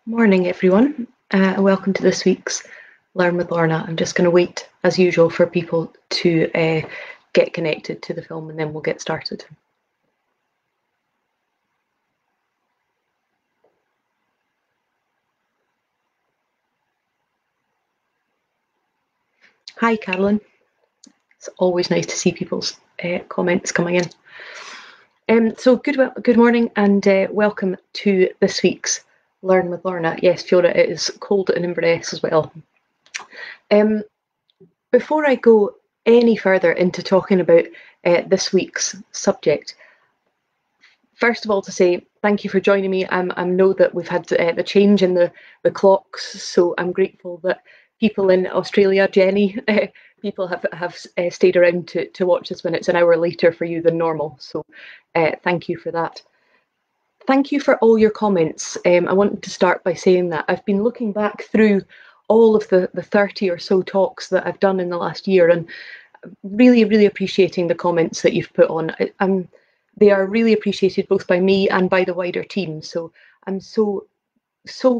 Morning everyone, and welcome to this week's Learn with Lorna. I'm just going to wait as usual for people to get connected to the film and then we'll get started. Hi Carolyn, it's always nice to see people's comments coming in. So good morning and welcome to this week's Learn with Lorna. Yes, Fiona, it is cold in Inverness as well. Before I go any further into talking about this week's subject, first of all to say thank you for joining me. I know that we've had the change in the clocks, so I'm grateful that people in Australia, Jenny, people have stayed around to watch this when it's an hour later for you than normal. So thank you for that. Thank you for all your comments. I wanted to start by saying that I've been looking back through all of the 30 or so talks that I've done in the last year and really appreciating the comments that you've put on. They are really appreciated both by me and by the wider team. So I'm so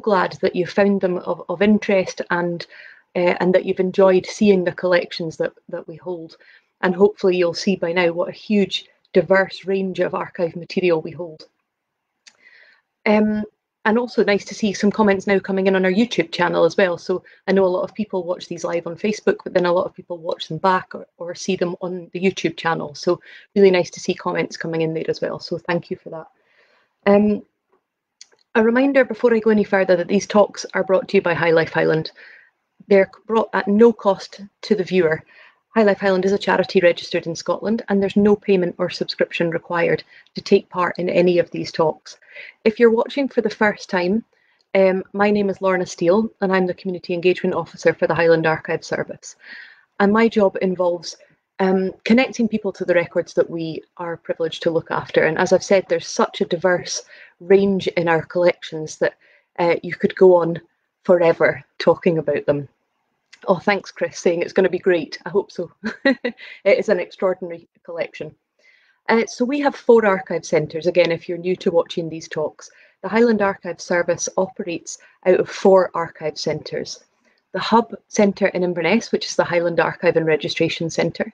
glad that you found them of interest and that you've enjoyed seeing the collections that we hold. And hopefully you'll see by now what a huge diverse range of archive material we hold. And also nice to see some comments now coming in on our YouTube channel as well. So I know a lot of people watch these live on Facebook, but then a lot of people watch them back or see them on the YouTube channel. So really nice to see comments coming in there as well. So thank you for that. A reminder before I go any further that these talks are brought to you by High Life Highland. They're brought at no cost to the viewer. High Life Highland is a charity registered in Scotland and there's no payment or subscription required to take part in any of these talks. If you're watching for the first time, my name is Lorna Steele and I'm the Community Engagement Officer for the Highland Archive Service. And my job involves connecting people to the records that we are privileged to look after. And as I've said, there's such a diverse range in our collections that you could go on forever talking about them. Oh, thanks, Chris, saying it's going to be great. I hope so. It is an extraordinary collection. So we have 4 archive centres. Again, if you're new to watching these talks, the Highland Archive Service operates out of 4 archive centres. The Hub Centre in Inverness, which is the Highland Archive and Registration Centre.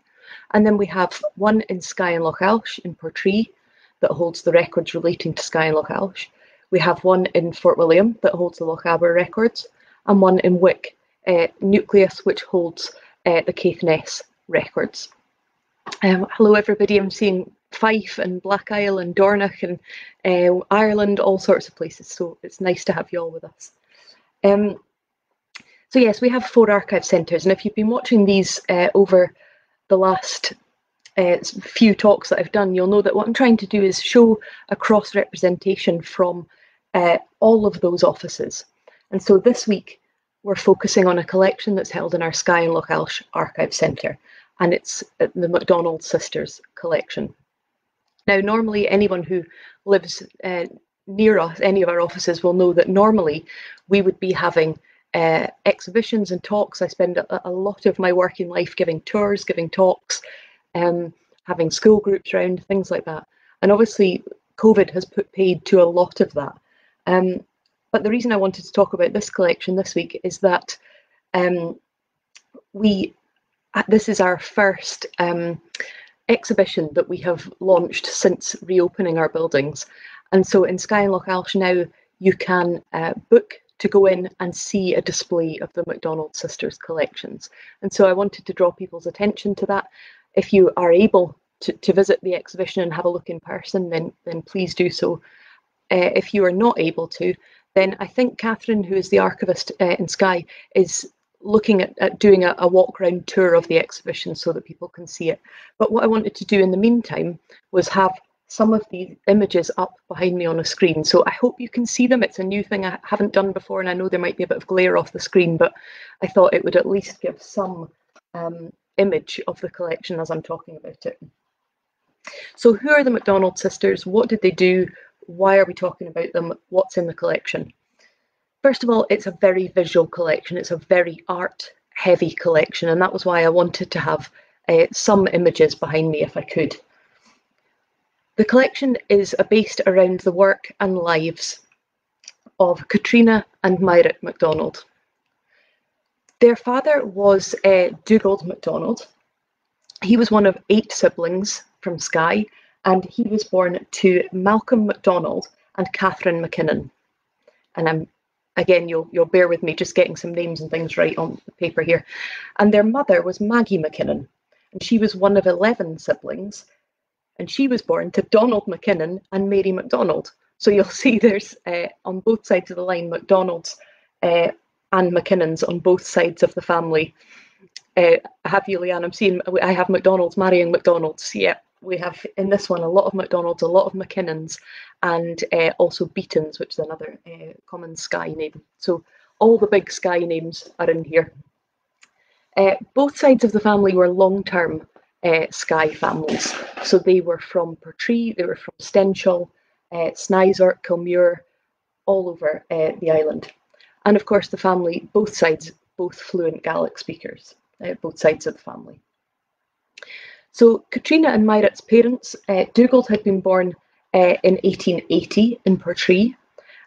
And then we have one in Skye and Loch Alsh in Portree that holds the records relating to Skye and Loch Alsh. We have one in Fort William that holds the Loch Aber records, and one in Wick, Nucleus, which holds the Caithness records. Hello everybody, I'm seeing Fife and Black Isle and Dornoch and Ireland, all sorts of places, so it's nice to have you all with us. So yes, we have 4 archive centres, and if you've been watching these over the last few talks that I've done, you'll know that what I'm trying to do is show a cross-representation from all of those offices. And so this week, we're focusing on a collection that's held in our Skye and Loch Alsh Archive Centre, and it's the Mcdonald sisters collection. Now, normally anyone who lives near us, any of our offices, will know that normally we would be having exhibitions and talks. I spend a lot of my working life giving tours, giving talks, having school groups around, things like that. And obviously, COVID has put paid to a lot of that. But the reason I wanted to talk about this collection this week is that this is our first exhibition that we have launched since reopening our buildings. And so in Skye and Loch Alsh now, you can book to go in and see a display of the Mcdonald sisters collections. And so I wanted to draw people's attention to that. If you are able to visit the exhibition and have a look in person, then please do so. If you are not able to, then I think Catherine, who is the archivist in Skye, is looking at doing a walk round tour of the exhibition so that people can see it. But what I wanted to do in the meantime was have some of the images up behind me on a screen. So I hope you can see them. It's a new thing I haven't done before, and I know there might be a bit of glare off the screen, but I thought it would at least give some image of the collection as I'm talking about it. So who are the Mcdonald sisters? What did they do? Why are we talking about them? What's in the collection? First of all, it's a very visual collection. It's a very art-heavy collection, and that was why I wanted to have some images behind me if I could. The collection is based around the work and lives of Katrina and Myrick Mcdonald. Their father was Dugald Macdonald. He was one of 8 siblings from Skye, and he was born to Malcolm Macdonald and Catherine McKinnon. And again, you'll bear with me just getting some names and things right on the paper here. And their mother was Maggie McKinnon, and she was one of 11 siblings, and she was born to Donald McKinnon and Mary Macdonald. So you'll see there's on both sides of the line Macdonalds and McKinnons on both sides of the family. Have you, Leanne? I'm seeing I have Macdonalds marrying Macdonalds. Yeah, we have in this one a lot of Macdonalds, a lot of McKinnons, and also Beatons, which is another common Skye name. So all the big Skye names are in here. Both sides of the family were long-term Skye families. So they were from Portree, they were from Stenshall, Snizort, Kilmuir, all over the island. And of course the family, both sides, both fluent Gaelic speakers. Both sides of the family. So Katrina and Myrick's parents, Dugald had been born in 1880 in Portree,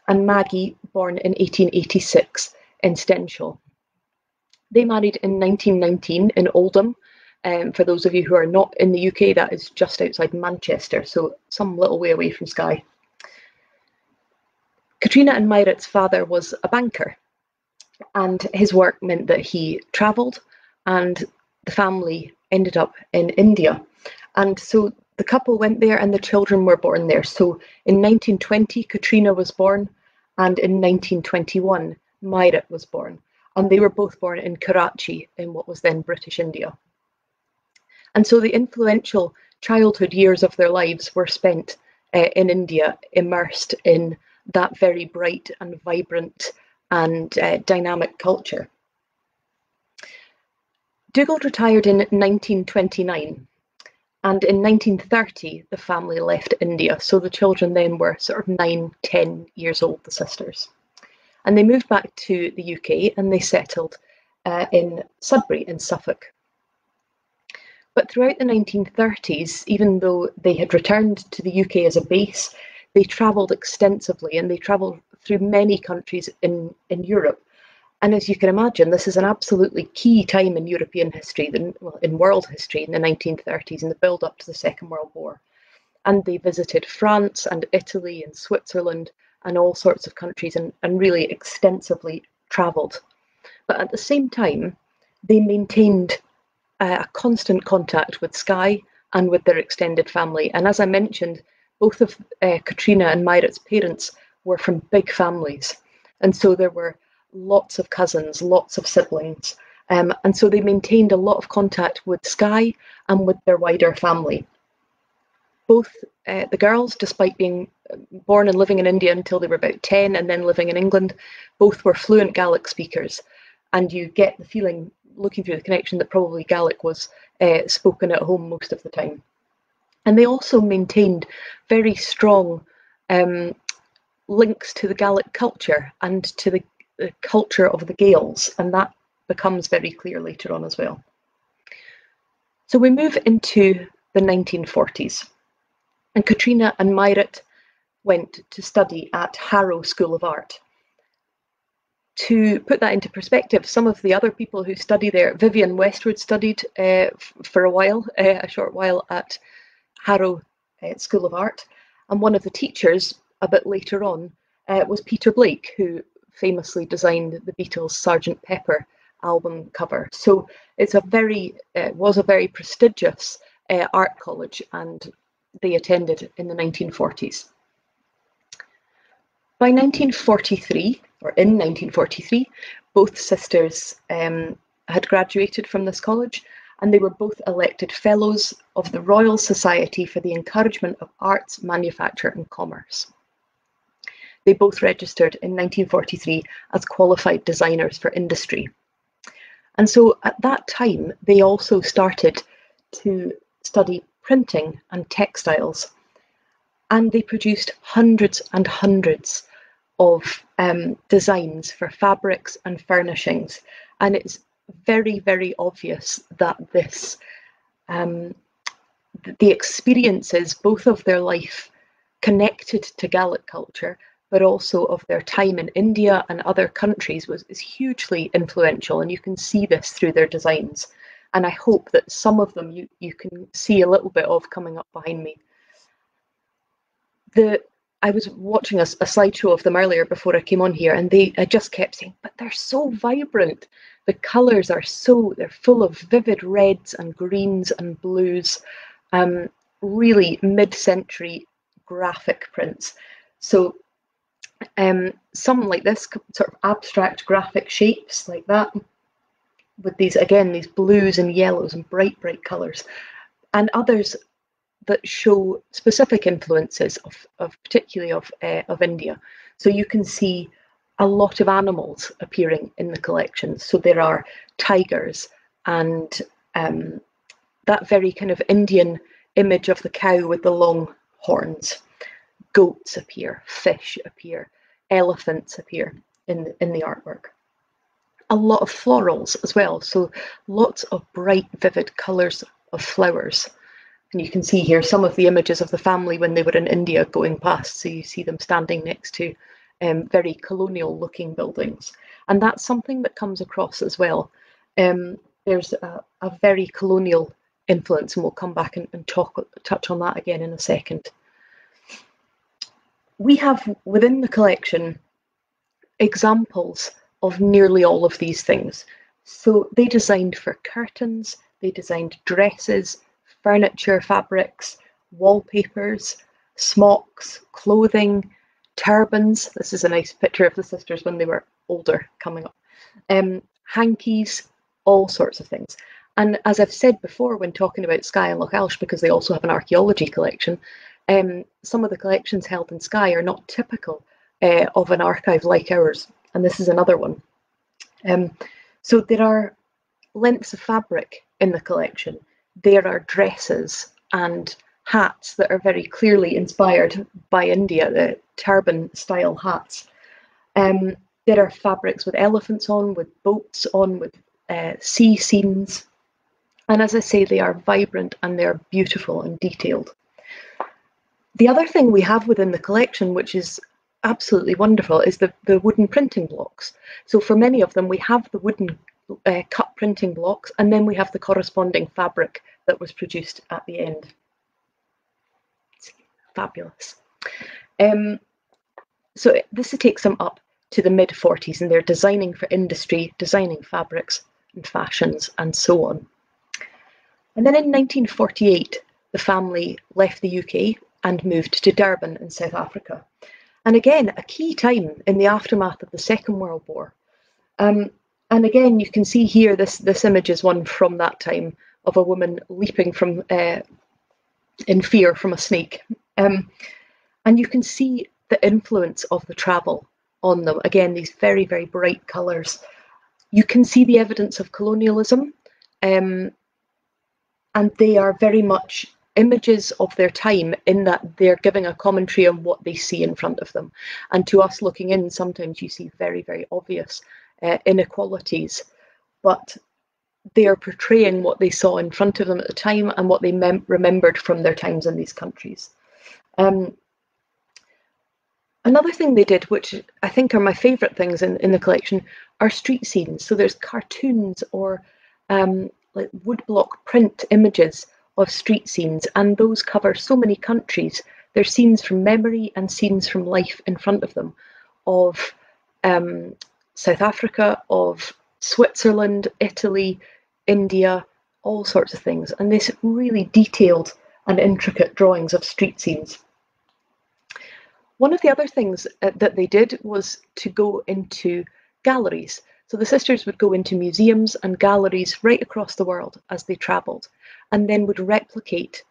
and Maggie born in 1886 in Stenshall. They married in 1919 in Oldham. For those of you who are not in the UK, that is just outside Manchester, so some little way away from Skye. Katrina and Myrick's father was a banker, and his work meant that he travelled, and the family ended up in India. And so the couple went there and the children were born there. So in 1920, Katrina was born, and in 1921, Myrick was born. And they were both born in Karachi, in what was then British India. And so the influential childhood years of their lives were spent in India, immersed in that very bright and vibrant and dynamic culture. Dugald retired in 1929, and in 1930 the family left India, so the children then were sort of 9, 10 years old, the sisters. And they moved back to the UK and they settled in Sudbury in Suffolk. But throughout the 1930s, even though they had returned to the UK as a base, they travelled extensively, and they travelled through many countries in Europe. And as you can imagine, this is an absolutely key time in European history, in world history in the 1930s, in the build-up to the Second World War. And they visited France and Italy and Switzerland and all sorts of countries, and really extensively travelled. But at the same time, they maintained a constant contact with Skye and with their extended family. And as I mentioned, both of Katrina and Myrick's parents were from big families. And so there were lots of cousins, lots of siblings. And so they maintained a lot of contact with Skye and with their wider family. Both the girls, despite being born and living in India until they were about 10 and then living in England, both were fluent Gaelic speakers. And you get the feeling, looking through the connection, that probably Gaelic was spoken at home most of the time. And they also maintained very strong links to the Gaelic culture and to the culture of the Gaels, and that becomes very clear later on as well. So we move into the 1940s, and Katrina and Myrick went to study at Harrow School of Art. To put that into perspective, some of the other people who study there, Vivian Westwood studied for a while, a short while at Harrow School of Art, and one of the teachers a bit later on was Peter Blake, who famously designed the Beatles' Sgt. Pepper album cover. So it's was a very prestigious art college, and they attended in the 1940s. By 1943, or in 1943, both sisters had graduated from this college, and they were both elected Fellows of the Royal Society for the Encouragement of Arts, Manufacture and Commerce. They both registered in 1943 as qualified designers for industry. And so at that time, they also started to study printing and textiles, and they produced hundreds and hundreds of designs for fabrics and furnishings. And it's very, very obvious that this, the experiences, both of their life connected to Gaelic culture, but also of their time in India and other countries is hugely influential, and you can see this through their designs. And I hope that some of them you can see a little bit of coming up behind me. I was watching a slideshow of them earlier before I came on here, and I just kept saying, but they're so vibrant. The colours they're full of vivid reds and greens and blues, really mid-century graphic prints. So some like this sort of abstract graphic shapes like that, with these blues and yellows and bright colours, and others that show specific influences particularly of India. So you can see a lot of animals appearing in the collection. So there are tigers and that very kind of Indian image of the cow with the long horns. Goats appear, fish appear, elephants appear in the artwork. A lot of florals as well, so lots of bright, vivid colours of flowers. And you can see here some of the images of the family when they were in India going past. So you see them standing next to very colonial looking buildings. And that's something that comes across as well. There's a very colonial influence, and we'll come back and touch on that again in a second. We have within the collection examples of nearly all of these things. So they designed for curtains, they designed dresses, furniture, fabrics, wallpapers, smocks, clothing, turbans. This is a nice picture of the sisters when they were older coming up. Hankies, all sorts of things. And as I've said before when talking about Skye and Loch Alsh, because they also have an archaeology collection, some of the collections held in Skye are not typical of an archive like ours, and this is another one. So there are lengths of fabric in the collection. There are dresses and hats that are very clearly inspired by India, the turban style hats. There are fabrics with elephants on, with boats on, with sea scenes. And as I say, they are vibrant and they're beautiful and detailed. The other thing we have within the collection, which is absolutely wonderful, is the wooden printing blocks. So for many of them, we have the wooden cut printing blocks, and then we have the corresponding fabric that was produced at the end. It's fabulous. So this takes them up to the mid-40s, and they're designing for industry, designing fabrics and fashions and so on. And then in 1948, the family left the UK and moved to Durban in South Africa. And again, a key time in the aftermath of the Second World War. And again, you can see here, this image is one from that time of a woman leaping from in fear from a snake. And you can see the influence of the travel on them. Again, these very, very bright colours. You can see the evidence of colonialism, and they are very much images of their time in that they're giving a commentary on what they see in front of them. And to us looking in, sometimes you see very, very obvious inequalities, but they are portraying what they saw in front of them at the time and what they remembered from their times in these countries. Another thing they did, which I think are my favourite things in the collection, are street scenes. So there's cartoons or like woodblock print images of street scenes, and those cover so many countries. There's scenes from memory and scenes from life in front of them of South Africa, of Switzerland, Italy, India, all sorts of things. And this really detailed and intricate drawings of street scenes. One of the other things that they did was to go into galleries. So the sisters would go into museums and galleries right across the world as they travelled, and then would replicate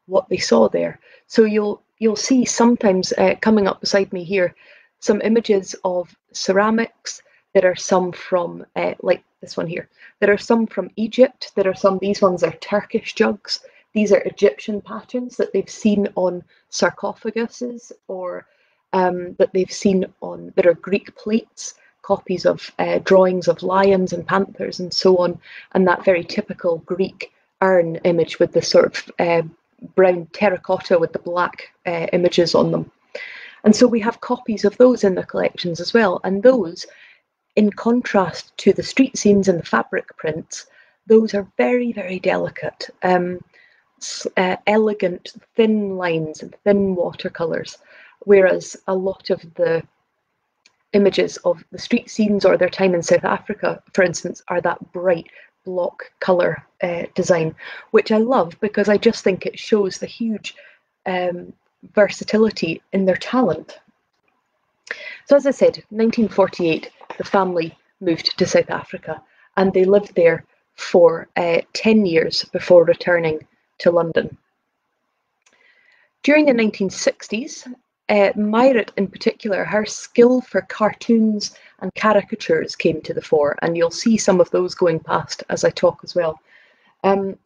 what they saw there. So you'll see sometimes coming up beside me here, some images of ceramics. There are some from, like this one here, there are some from Egypt. There are some, these ones are Turkish jugs. These are Egyptian patterns that they've seen on sarcophaguses, or that they've seen on, there are Greek plates, copies of drawings of lions and panthers and so on, and that very typical Greek urn image with the sort of brown terracotta with the black images on them. And so we have copies of those in the collections as well. And those, in contrast to the street scenes and the fabric prints, those are very, very delicate, elegant, thin lines and thin watercolours, whereas a lot of the images of the street scenes or their time in South Africa, for instance, are that bright block colour design, which I love because I just think it shows the huge versatility in their talent. So as I said, 1948, the family moved to South Africa and they lived there for 10 years before returning to London. During the 1960s, Myrick in particular, her skill for cartoons and caricatures came to the fore, and you'll see some of those going past as I talk as well. And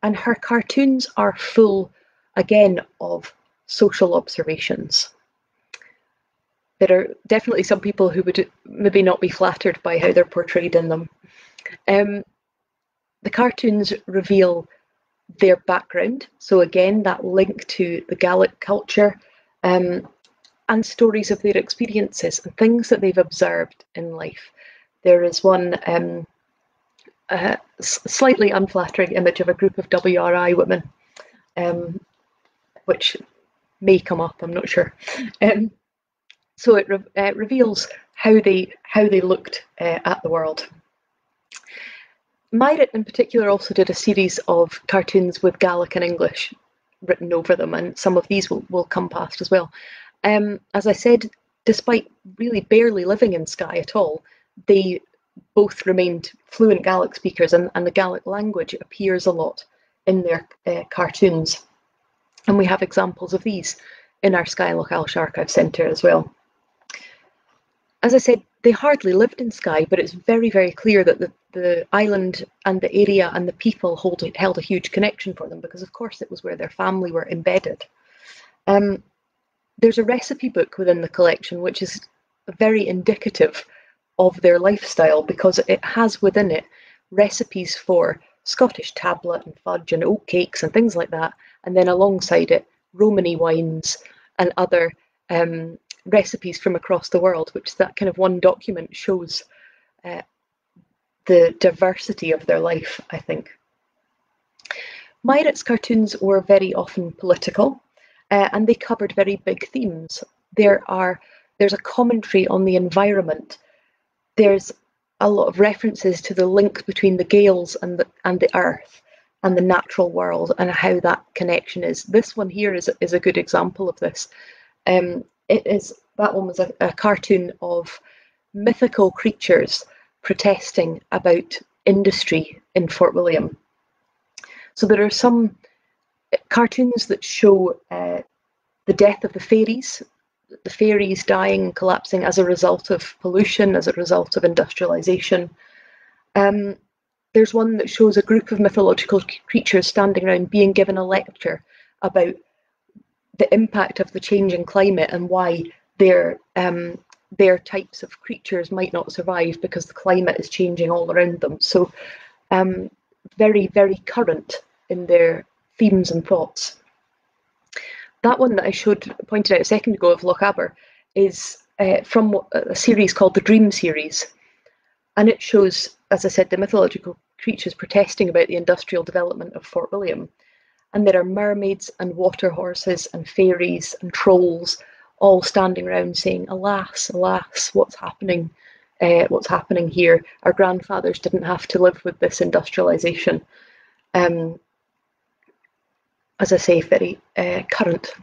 her cartoons are full, again, of social observations. There are definitely some people who would maybe not be flattered by how they're portrayed in them. The cartoons reveal their background, so again, that link to the Gaelic culture, and stories of their experiences and things that they've observed in life. There is one slightly unflattering image of a group of WRI women, which may come up, I'm not sure. So it reveals how they looked at the world. Myrick in particular also did a series of cartoons with Gaelic and English written over them, and some of these will come past as well. As I said, despite really barely living in Skye at all, they both remained fluent Gaelic speakers, and the Gaelic language appears a lot in their cartoons. And we have examples of these in our Skye Lochalsh Archive Centre as well. As I said, they hardly lived in Skye, but it's very, very clear that the island and the area and the people held a huge connection for them, because of course it was where their family were embedded. There's a recipe book within the collection which is very indicative of their lifestyle, because it has within it recipes for Scottish tablet and fudge and oat cakes and things like that, and then alongside it Romany wines and other recipes from across the world, which that kind of one document shows the diversity of their life, I think. Myrick's cartoons were very often political, and they covered very big themes. There's a commentary on the environment. There's a lot of references to the link between the Gaels and the earth and the natural world, and how that connection is. This one here is a good example of this. That one was a cartoon of mythical creatures protesting about industry in Fort William. So there are some cartoons that show the death of the fairies dying and collapsing as a result of pollution, as a result of industrialisation. There's one that shows a group of mythological creatures standing around being given a lecture about the impact of the changing climate and why their types of creatures might not survive because the climate is changing all around them. So very, very current in their themes and thoughts. That one that I pointed out a second ago of Lochaber is from a series called the Dream series. And it shows, as I said, the mythological creatures protesting about the industrial development of Fort William. And there are mermaids and water horses and fairies and trolls all standing around saying, alas, alas, what's happening here? Our grandfathers didn't have to live with this industrialisation. As I say, very current.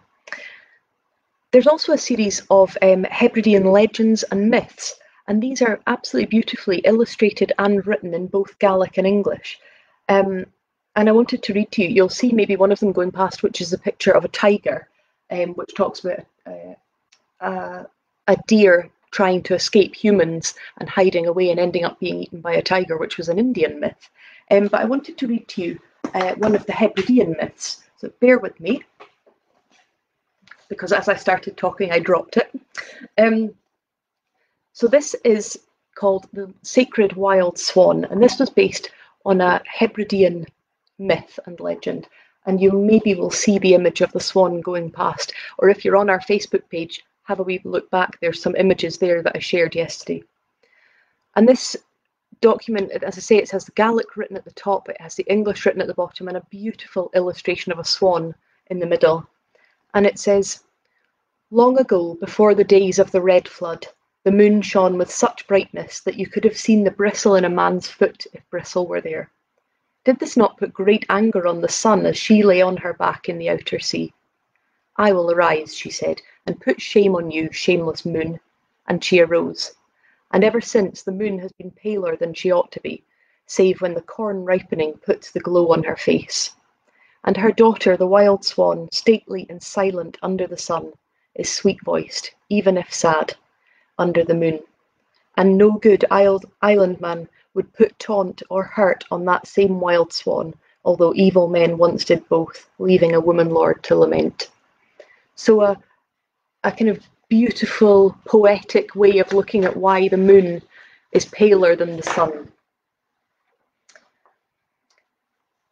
There's also a series of Hebridean legends and myths, and these are absolutely beautifully illustrated and written in both Gaelic and English. And I wanted to read to you, you'll see maybe one of them going past, which is a picture of a tiger, which talks about a deer trying to escape humans and hiding away and ending up being eaten by a tiger, which was an Indian myth. But I wanted to read to you one of the Hebridean myths. So bear with me, because as I started talking, I dropped it. So this is called the Sacred Wild Swan, and this was based on a Hebridean myth and legend. And you maybe will see the image of the swan going past, or if you're on our Facebook page, have a wee look back, there's some images there that I shared yesterday. And this document, as I say, it has the Gaelic written at the top, it has the English written at the bottom, and a beautiful illustration of a swan in the middle. And it says, "Long ago, before the days of the red flood, the moon shone with such brightness that you could have seen the bristle in a man's foot if bristle were there. Did this not put great anger on the sun as she lay on her back in the outer sea? I will arise," she said, "and put shame on you, shameless moon." And she arose. And ever since, the moon has been paler than she ought to be, save when the corn ripening puts the glow on her face. And her daughter, the wild swan, stately and silent under the sun, is sweet-voiced, even if sad, under the moon. And no good island man would put taunt or hurt on that same wild swan, although evil men once did both, leaving a woman lord to lament. So a kind of beautiful, poetic way of looking at why the moon is paler than the sun.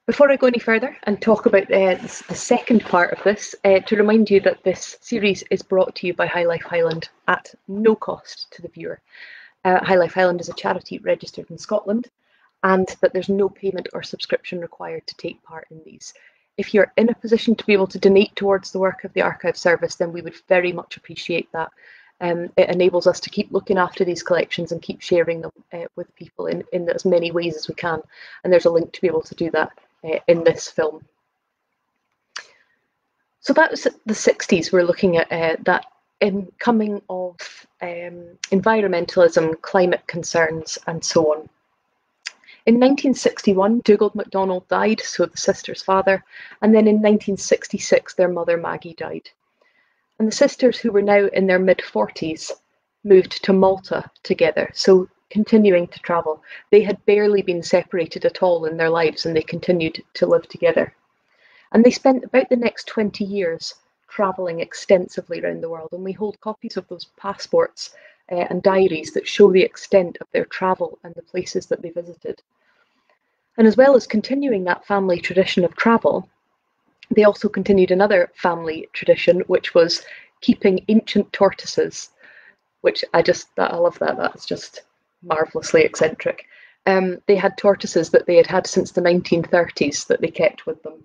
Before I go any further and talk about the second part of this, to remind you that this series is brought to you by High Life Highland at no cost to the viewer. High Life Highland is a charity registered in Scotland, and that there's no payment or subscription required to take part in these. If you're in a position to be able to donate towards the work of the Archive Service, then we would very much appreciate that. It enables us to keep looking after these collections and keep sharing them with people in as many ways as we can. And there's a link to be able to do that in this film. So that was the 60s. We're looking at that incoming of environmentalism, climate concerns, and so on. In 1961, Dugald Mcdonald died, so the sisters' father, and then in 1966, their mother Maggie died. And the sisters, who were now in their mid-40s, moved to Malta together, so continuing to travel. They had barely been separated at all in their lives, and they continued to live together. And they spent about the next 20 years travelling extensively around the world, and we hold copies of those passports and diaries that show the extent of their travel and the places that they visited. And as well as continuing that family tradition of travel, they also continued another family tradition, which was keeping ancient tortoises, which I love that. That's just marvellously eccentric. They had tortoises that they had had since the 1930s that they kept with them.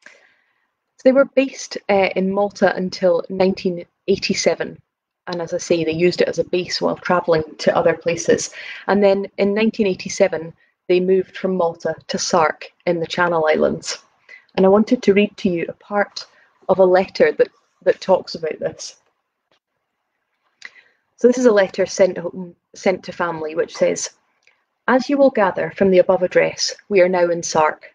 So they were based in Malta until 1987. And as I say, they used it as a base while travelling to other places. And then in 1987, they moved from Malta to Sark in the Channel Islands. And I wanted to read to you a part of a letter that talks about this. So this is a letter sent to family, which says, "As you will gather from the above address, we are now in Sark.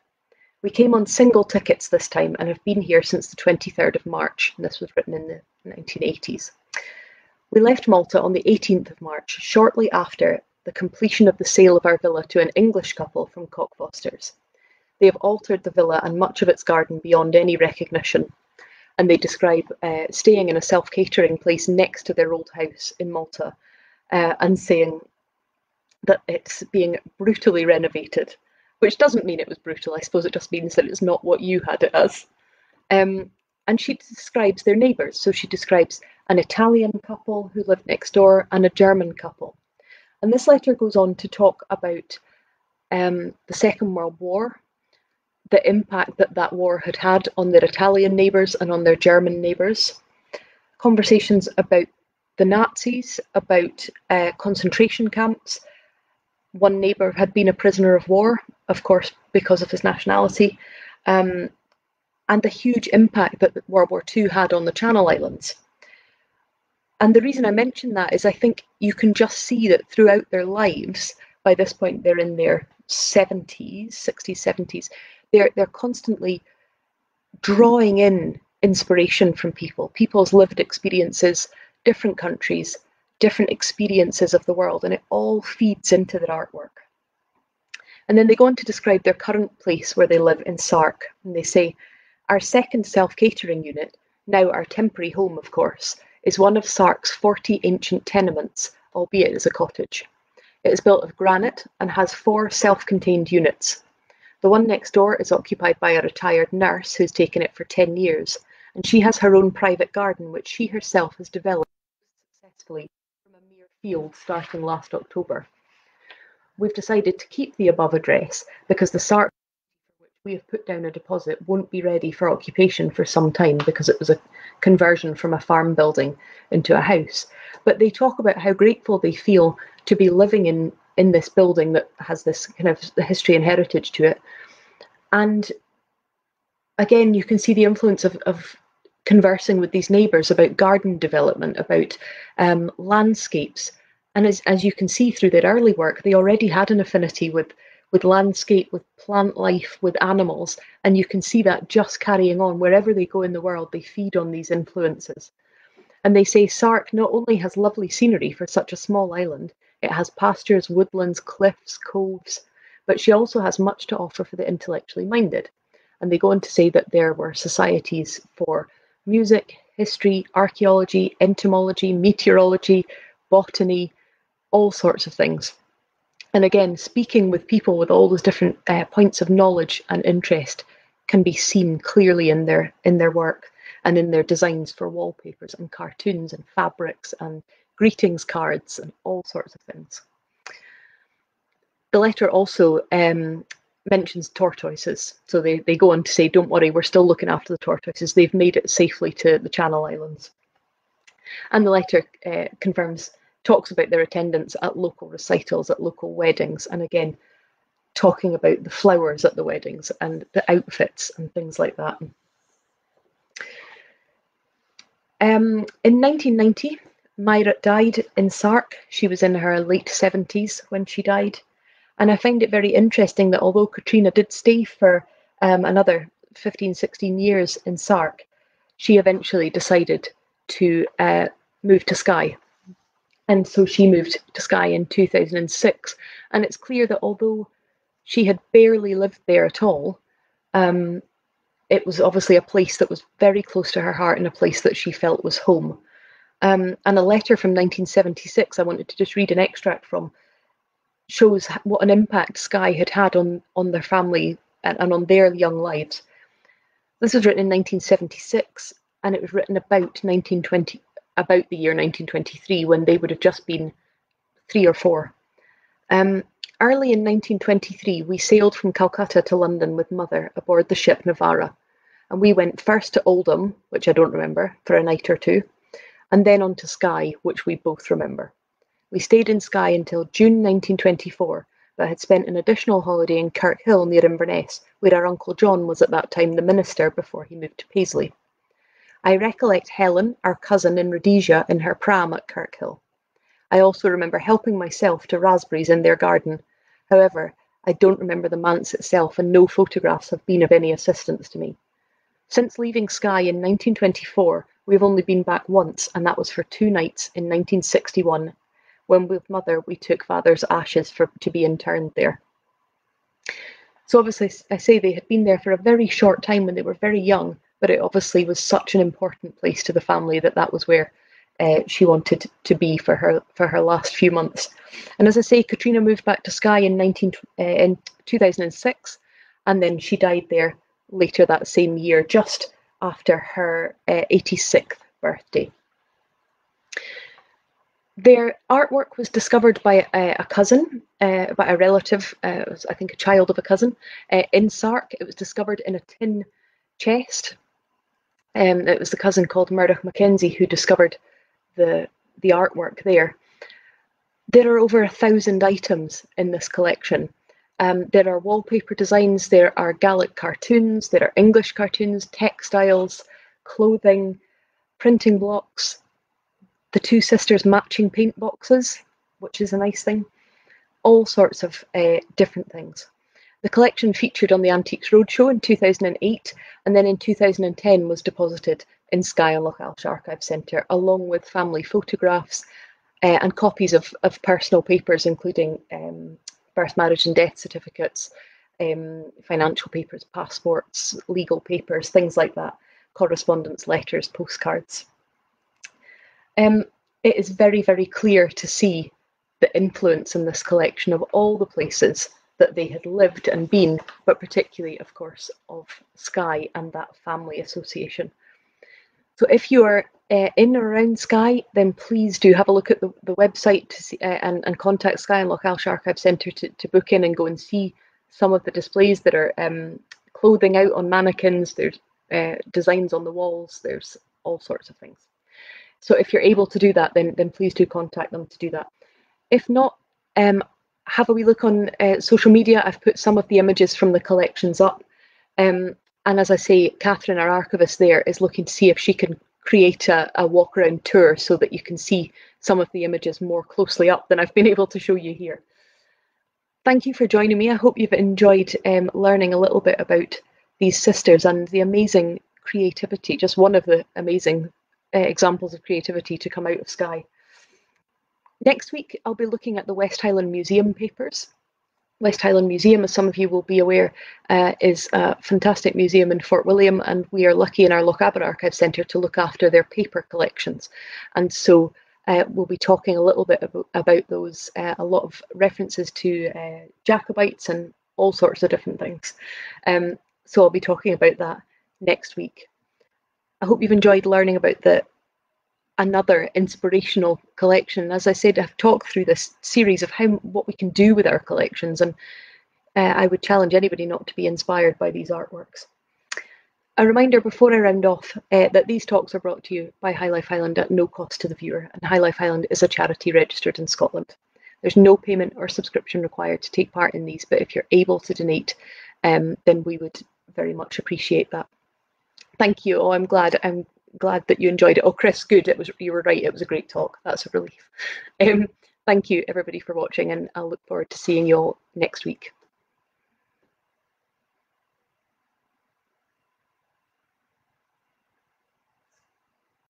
We came on single tickets this time and have been here since the 23rd of March. And this was written in the 1980s. We left Malta on the 18th of March, shortly after the completion of the sale of our villa to an English couple from Cockfosters. They have altered the villa and much of its garden beyond any recognition, and they describe staying in a self-catering place next to their old house in Malta and saying that it's being brutally renovated, which doesn't mean it was brutal. I suppose it just means that it's not what you had it as. And she describes their neighbours. So she describes an Italian couple who lived next door and a German couple. And this letter goes on to talk about the Second World War, the impact that that war had had on their Italian neighbours and on their German neighbours, conversations about the Nazis, about concentration camps. One neighbour had been a prisoner of war, of course, because of his nationality, and the huge impact that World War II had on the Channel Islands. And the reason I mention that is I think you can just see that throughout their lives, by this point they're in their 60s, 70s, they're constantly drawing in inspiration from people's lived experiences, different countries, different experiences of the world, and it all feeds into their artwork. And then they go on to describe their current place where they live in Sark, and they say, "Our second self-catering unit, now our temporary home of course, is one of Sark's 40 ancient tenements, albeit as a cottage. It is built of granite and has 4 self-contained units. The one next door is occupied by a retired nurse who's taken it for 10 years, And she has her own private garden, which she herself has developed successfully from a mere field starting last October. We've decided to keep the above address because the Sark for which we have put down a deposit won't be ready for occupation for some time because it was a conversion from a farm building into a house. But they talk about how grateful they feel to be living in this building that has this kind of history and heritage to it. And again, you can see the influence of conversing with these neighbours about garden development, about landscapes. And as you can see through their early work, they already had an affinity with landscape, with plant life, with animals. And you can see that just carrying on wherever they go in the world, they feed on these influences. And they say Sark not only has lovely scenery for such a small island, it has pastures, woodlands, cliffs, coves, but she also has much to offer for the intellectually minded. And they go on to say that there were societies for music, history, archaeology, entomology, meteorology, botany, all sorts of things. And again, speaking with people with all those different points of knowledge and interest can be seen clearly in their work and in their designs for wallpapers and cartoons and fabrics and greetings cards and all sorts of things. The letter also mentions tortoises. So they go on to say, don't worry, we're still looking after the tortoises. They've made it safely to the Channel Islands. And the letter talks about their attendance at local recitals, at local weddings, and again, talking about the flowers at the weddings and the outfits and things like that. In 1990, Myrick died in Sark. She was in her late 70s when she died. And I find it very interesting that although Katrina did stay for another 15, 16 years in Sark, she eventually decided to move to Skye. And so she moved to Skye in 2006. And it's clear that although she had barely lived there at all, it was obviously a place that was very close to her heart and a place that she felt was home. And a letter from 1976, I wanted to just read an extract from, shows what an impact Skye had had on their family and on their young lives. This was written in 1976, and it was written about the year 1923, when they would have just been 3 or 4. Early in 1923, we sailed from Calcutta to London with Mother aboard the ship Navara, and we went first to Oldham, which I don't remember, for a night or two, and then on to Skye, which we both remember. We stayed in Skye until June 1924, but had spent an additional holiday in Kirkhill near Inverness, where our Uncle John was at that time the minister before he moved to Paisley. I recollect Helen, our cousin in Rhodesia, in her pram at Kirkhill. I also remember helping myself to raspberries in their garden. However, I don't remember the manse itself, and no photographs have been of any assistance to me. Since leaving Skye in 1924, we've only been back once, and that was for 2 nights in 1961, when with Mother we took Father's ashes to be interned there. So obviously, I say they had been there for a very short time when they were very young, but it obviously was such an important place to the family that was where she wanted to be for her last few months. And as I say, Katrina moved back to Skye in 2006, and then she died there later that same year, just after her 86th birthday. Their artwork was discovered by a cousin, by a relative, I think a child of a cousin, in Sark. It was discovered in a tin chest. It was the cousin called Myrick Mackenzie who discovered the artwork there. There are over 1,000 items in this collection. There are wallpaper designs, there are Gaelic cartoons, there are English cartoons, textiles, clothing, printing blocks, the 2 sisters matching paint boxes, which is a nice thing, all sorts of different things. The collection featured on the Antiques Roadshow in 2008, and then in 2010 was deposited in Skye and Lochaelch Archive Centre, along with family photographs and copies of personal papers, including birth, marriage and death certificates, financial papers, passports, legal papers, things like that, correspondence, letters, postcards. It is very, very clear to see the influence in this collection of all the places that they had lived and been, but particularly, of course, of Skye and that family association. So if you are in or around Skye, then please do have a look at the website to see, and contact Skye and Lochailse Archive Centre to book in and go and see some of the displays that are clothing out on mannequins. There's designs on the walls. There's all sorts of things. So if you're able to do that, then please do contact them to do that. If not, have a wee look on social media. I've put some of the images from the collections up. And as I say, Catherine, our archivist there, is looking to see if she can create a walk around tour so that you can see some of the images more closely up than I've been able to show you here. Thank you for joining me. I hope you've enjoyed learning a little bit about these sisters and the amazing creativity, just one of the amazing examples of creativity to come out of Skye. Next week, I'll be looking at the West Highland Museum papers. West Highland Museum, as some of you will be aware, is a fantastic museum in Fort William, and we are lucky in our Lochaber Archive Centre to look after their paper collections. And so we'll be talking a little bit about those, a lot of references to Jacobites and all sorts of different things. So I'll be talking about that next week. I hope you've enjoyed learning about another inspirational collection. As I said, I've talked through this series of what we can do with our collections, and I would challenge anybody not to be inspired by these artworks. A reminder before I round off that these talks are brought to you by High Life Highland at no cost to the viewer, and High Life Highland is a charity registered in Scotland. There's no payment or subscription required to take part in these, but if you're able to donate, then we would very much appreciate that. Thank you. Oh, I'm glad that you enjoyed it. Oh, Chris, good. You were right. It was a great talk. That's a relief. Thank you, everybody, for watching, and I'll look forward to seeing you all next week.